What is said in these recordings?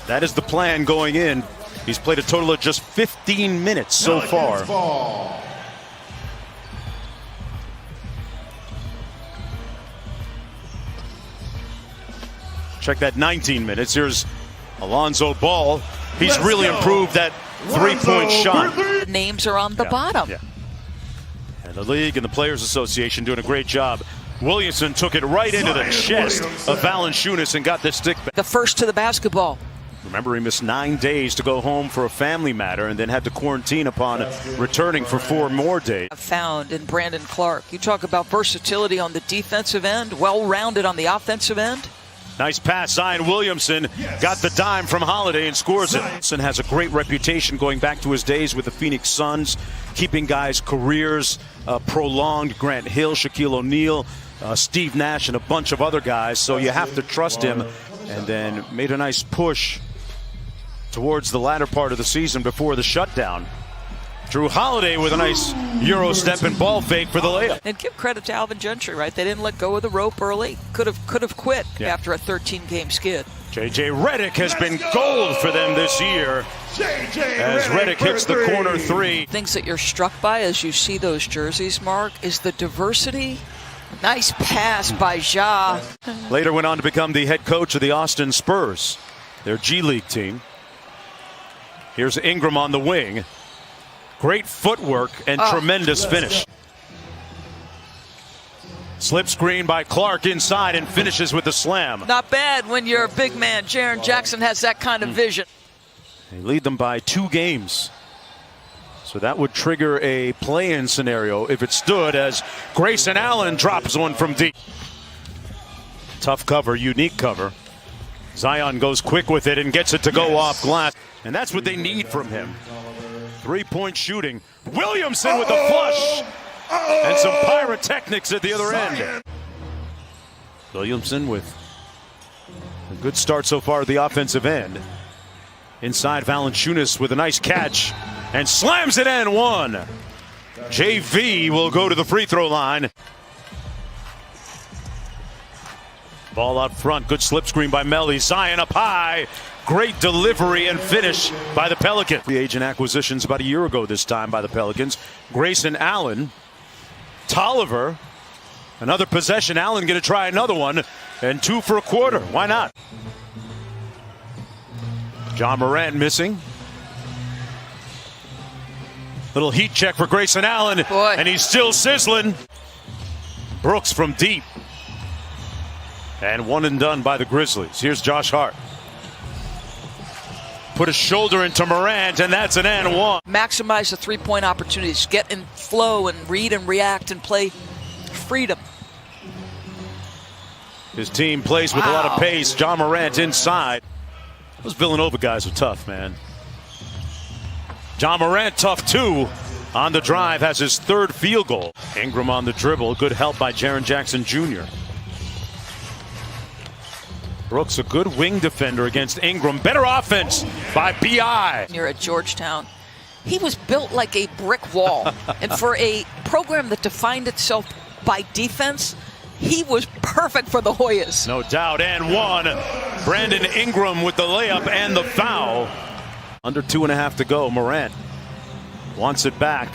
That is the plan going in. He's played a total of just 15 minutes so far. Check that 19 minutes. Here's Alonzo Ball. He's really improved that three-point shot. Names are on the bottom. Yeah. And the league and the Players Association doing a great job. Williamson took it right into the chest of Valanciunas and got the stick back. The first to the basketball. Remember, he missed 9 days to go home for a family matter and then had to quarantine upon returning for 4 more days. Found in Brandon Clark. You talk about versatility on the defensive end, well-rounded on the offensive end. Nice pass, Zion Williamson got the dime from Holiday and scores it. Williamson has a great reputation going back to his days with the Phoenix Suns, keeping guys' careers prolonged. Grant Hill, Shaquille O'Neal, Steve Nash, and a bunch of other guys. So you have to trust him. And then made a nice push towards the latter part of the season before the shutdown. Drew Holiday with a nice Euro step and ball fake for the layup. And give credit to Alvin Gentry, right? They didn't let go of the rope early. Could have quit after a 13-game skid. J.J. Redick has been gold for them this year as Redick hits the corner three. Things that you're struck by as you see those jerseys, Mark, is the diversity. Nice pass by Ja. Later went on to become the head coach of the Austin Spurs, their G League team. Here's Ingram on the wing. Great footwork and tremendous finish. Slip screen by Clark inside and finishes with the slam. Not bad when you're a big man. Jaren Jackson has that kind of vision. They lead them by 2 games. So that would trigger a play-in scenario if it stood, as Grayson Allen drops one from deep. Tough cover, unique cover. Zion goes quick with it and gets it to go off glass. And that's what they need from him. 3-point shooting. Williamson with the flush. And some pyrotechnics at the other end. Williamson with a good start so far at the offensive end. Inside, Valanciunas with a nice catch and slams it in one. JV will go to the free throw line. Ball out front. Good slip screen by Melly. Zion up high. Great delivery and finish by the Pelicans. The agent acquisitions about a year ago this time by the Pelicans. Grayson Allen. Tolliver. Another possession. Allen going to try another one. And 2 for a quarter. Why not? John Morant missing. Little heat check for Grayson Allen. And he's still sizzling. Brooks from deep. And one and done by the Grizzlies. Here's Josh Hart. Put a shoulder into Morant, and that's an and one. Maximize the three-point opportunities. Get in flow and read and react and play freedom. His team plays with a lot of pace. John Morant inside. Those Villanova guys are tough, man. John Morant tough too. On the drive, has his 3rd field goal. Ingram on the dribble. Good help by Jaren Jackson Jr. Brooks, a good wing defender against Ingram. Better offense by B.I. You're at Georgetown. He was built like a brick wall. And for a program that defined itself by defense, he was perfect for the Hoyas. No doubt. And one. Brandon Ingram with the layup and the foul. Under 2.5 to go. Morant wants it back.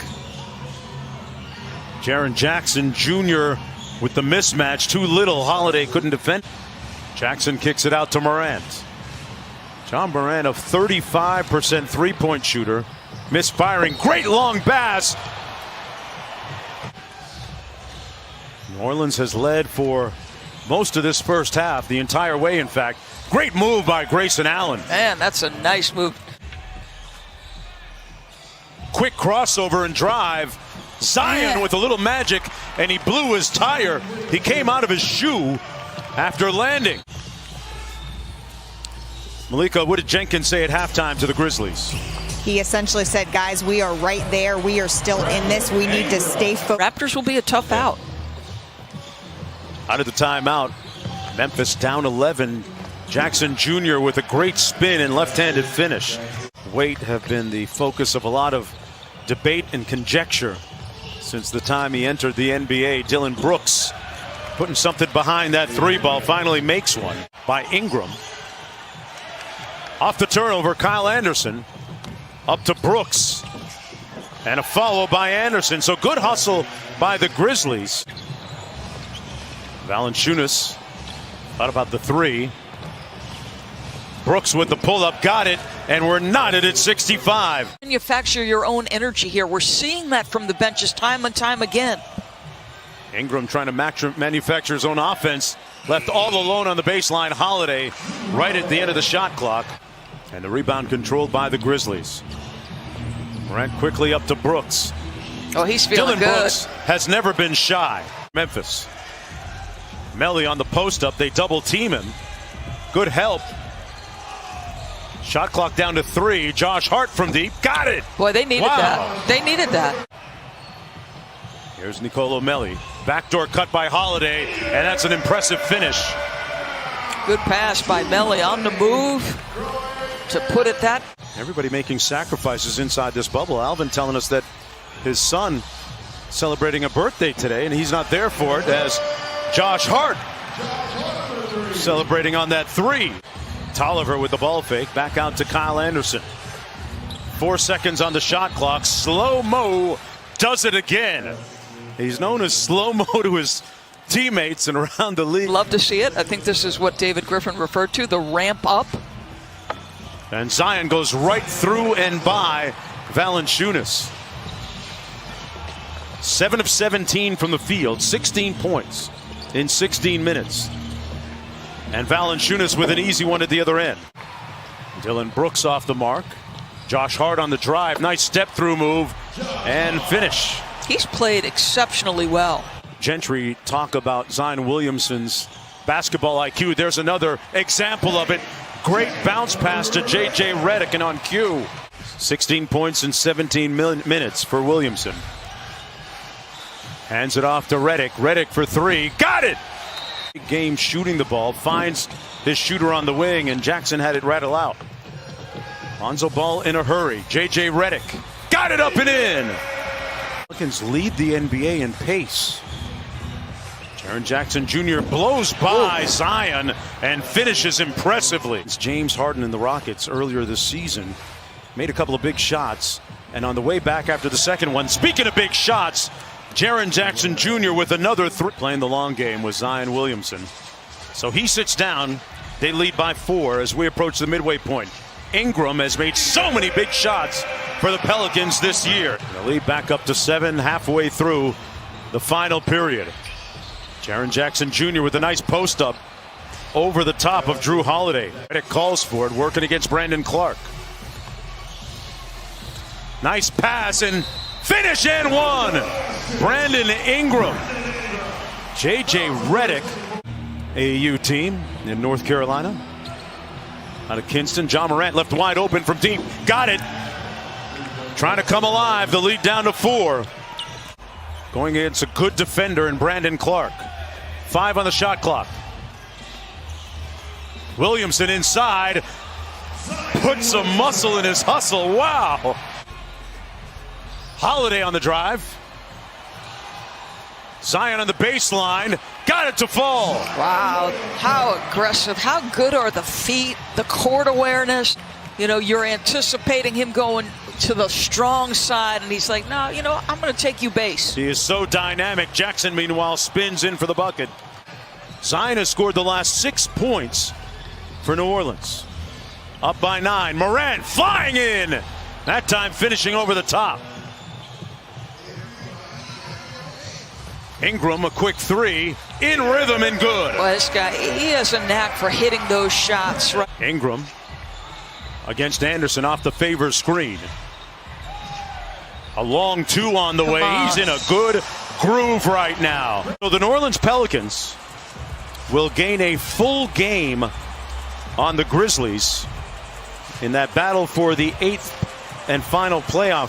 Jaren Jackson Jr. with the mismatch. Too little. Holiday couldn't defend. Jackson kicks it out to Morant. John Morant, a 35% 3-point shooter. Misfiring. Great long pass. New Orleans has led for most of this first half, the entire way, in fact. Great move by Grayson Allen. Man, that's a nice move. Quick crossover and drive. Zion with a little magic, and he blew his tire. He came out of his shoe after landing. Malika, what did Jenkins say at halftime to the Grizzlies? He essentially said, guys, we are right there. We are still in this. We need to stay focused. Raptors will be a tough out. Out of the timeout, Memphis down 11. Jackson Jr. with a great spin and left-handed finish. Weight have been the focus of a lot of debate and conjecture since the time he entered the NBA. Dylan Brooks putting something behind that 3 ball, finally makes one by Ingram. Off the turnover, Kyle Anderson up to Brooks. And a follow by Anderson. So good hustle by the Grizzlies. Valanciunas thought about the three. Brooks with the pull-up, got it, and we're knotted at 65. Manufacture your own energy here. We're seeing that from the benches time and time again. Ingram trying to manufacture his own offense. Left all alone on the baseline. Holiday right at the end of the shot clock. And the rebound controlled by the Grizzlies. Morant quickly up to Brooks. Oh, he's feeling Dylan good. Brooks has never been shy. Memphis. Melly on the post-up. They double-team him. Good help. Shot clock down to 3. Josh Hart from deep. Got it. Boy, they needed that. They needed that. Here's Nicolo Melli. Backdoor cut by Holiday, and that's an impressive finish. Good pass by Melli on the move to put it that. Everybody making sacrifices inside this bubble. Alvin telling us that his son celebrating a birthday today, and he's not there for it, as Josh Hart celebrating on that 3. Tolliver with the ball fake. Back out to Kyle Anderson. 4 seconds on the shot clock. Slow-mo does it again. He's known as slow-mo to his teammates and around the league. Love to see it. I think this is what David Griffin referred to, the ramp up. And Zion goes right through and by Valanciunas. 7 of 17 from the field. 16 points in 16 minutes. And Valanciunas with an easy one at the other end. Dylan Brooks off the mark. Josh Hart on the drive. Nice step-through move. And finish. He's played exceptionally well. Gentry talk about Zion Williamson's basketball IQ. There's another example of it. Great bounce pass to J.J. Redick and on cue. 16 points in 17 minutes for Williamson. Hands it off to Redick. Redick for 3. Got it! Game shooting the ball. Finds his shooter on the wing, and Jackson had it rattle out. Lonzo Ball in a hurry. J.J. Redick. Got it up and in! Pelicans lead the NBA in pace. Jaren Jackson Jr. blows by Zion and finishes impressively. It's James Harden and the Rockets earlier this season made a couple of big shots, and on the way back after the second one, speaking of big shots, Jaren Jackson Jr. with another 3. Playing the long game with Zion Williamson. So he sits down. They lead by 4 as we approach the midway point. Ingram has made so many big shots for the Pelicans this year. The lead back up to 7 halfway through the final period. Jaren Jackson Jr. with a nice post-up over the top of Drew Holiday. It calls for it, working against Brandon Clark. Nice pass and finish and 1. Brandon Ingram. J.J. Redick, AAU team in North Carolina. Out of Kinston, John Morant left wide open from deep. Got it. Trying to come alive. The lead down to 4. Going against a good defender in Brandon Clark. 5 on the shot clock. Williamson inside. Put some muscle in his hustle. Wow. Holiday on the drive. Zion on the baseline. Got it to fall. Wow, how aggressive. How good are the feet, the court awareness. You know, you're anticipating him going to the strong side, and he's like, no, you know, I'm going to take you base. He is so dynamic. Jackson, meanwhile, spins in for the bucket. Zion has scored the last 6 points for New Orleans. Up by 9. Morant flying in. That time finishing over the top. Ingram, a quick 3. In rhythm and good. Well, this guy, he has a knack for hitting those shots. Ingram against Anderson off the favor screen. A long 2 on the way. He's in a good groove right now. So the New Orleans Pelicans will gain a full game on the Grizzlies in that battle for the 8th and final playoff